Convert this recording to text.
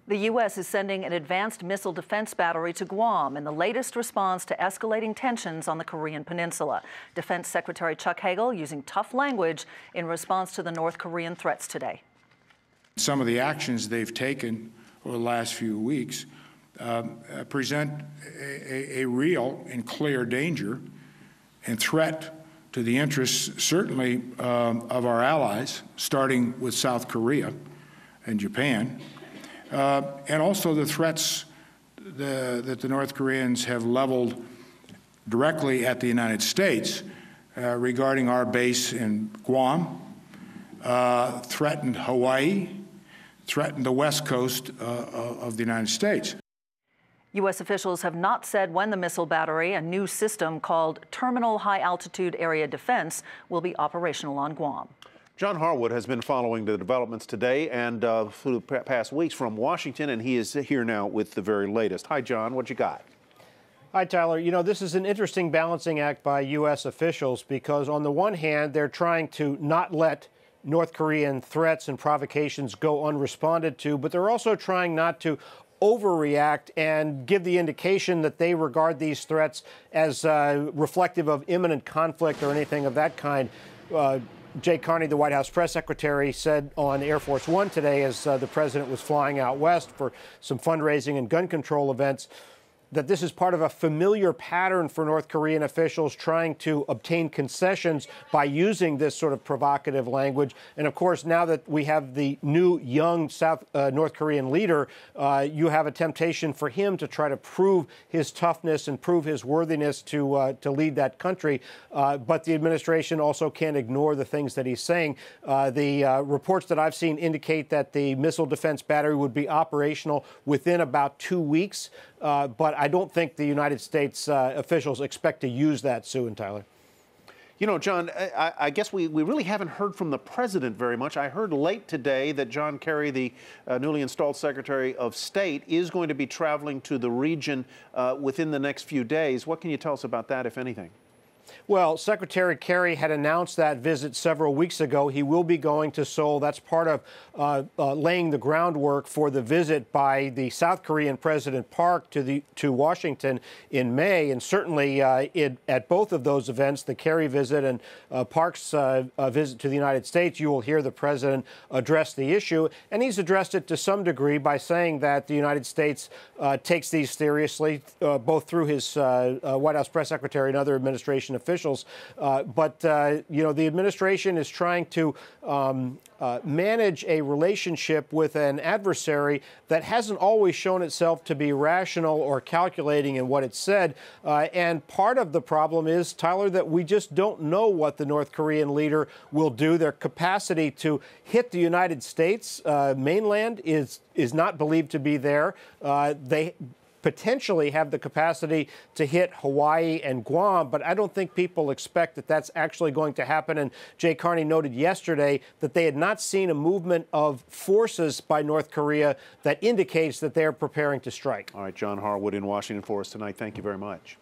The U.S. is sending an advanced missile defense battery to Guam in the latest response to escalating tensions on the Korean Peninsula. Defense Secretary Chuck Hagel using tough language in response to the North Korean threats today. Some of the actions they've taken over the last few weeks present a real and clear danger and threat to the interests, certainly, of our allies, starting with South Korea and Japan, and also the threats that the North Koreans have leveled directly at the United States regarding our base in Guam, threatened Hawaii, threatened the west coast of the United States. U.S. officials have not said when the missile battery, a new system called Terminal High Altitude Area Defense, will be operational on Guam. John Harwood has been following the developments today and through the past weeks from Washington, and he is here now with the very latest. Hi, John. What you got? Hi, Tyler. You know, this is an interesting balancing act by U.S. officials because on the one hand, they're trying to not let North Korean threats and provocations go unresponded to, but they're also trying not to overreact and give the indication that they regard these threats as reflective of imminent conflict or anything of that kind. Jay Carney, the White House press secretary, said on Air Force One today as the president was flying out west for some fundraising and gun control events that this is part of a familiar pattern for North Korean officials trying to obtain concessions by using this sort of provocative language. And of course, now that we have the new young North Korean leader, you have a temptation for him to try to prove his toughness and prove his worthiness to lead that country. But the administration also can't ignore the things that he's saying. The reports that I've seen indicate that the missile defense battery would be operational within about 2 weeks. But I don't think the United States officials expect to use that soon, Tyler. You know, John, I guess we really haven't heard from the president very much. I heard late today that John Kerry, the newly installed Secretary of State, is going to be traveling to the region within the next few days. What can you tell us about that, if anything? Well, Secretary Kerry had announced that visit several weeks ago. He will be going to Seoul. That's part of laying the groundwork for the visit by the South Korean President Park to Washington in May. And certainly at both of those events, the Kerry visit and Park's visit to the United States, you will hear the president address the issue. And he's addressed it to some degree by saying that the United States takes these seriously, both through his White House press secretary and other administration officials. But you know, the administration is trying to manage a relationship with an adversary that hasn't always shown itself to be rational or calculating in what it said. And part of the problem is, Tyler, that we just don't know what the North Korean leader will do. Their capacity to hit the United States mainland is not believed to be there. They potentially have the capacity to hit Hawaii and Guam, but I don't think people expect that that's actually going to happen. And Jay Carney noted yesterday that they had not seen a movement of forces by North Korea that indicates that they're preparing to strike. All right, John Harwood in Washington for us tonight. Thank you very much.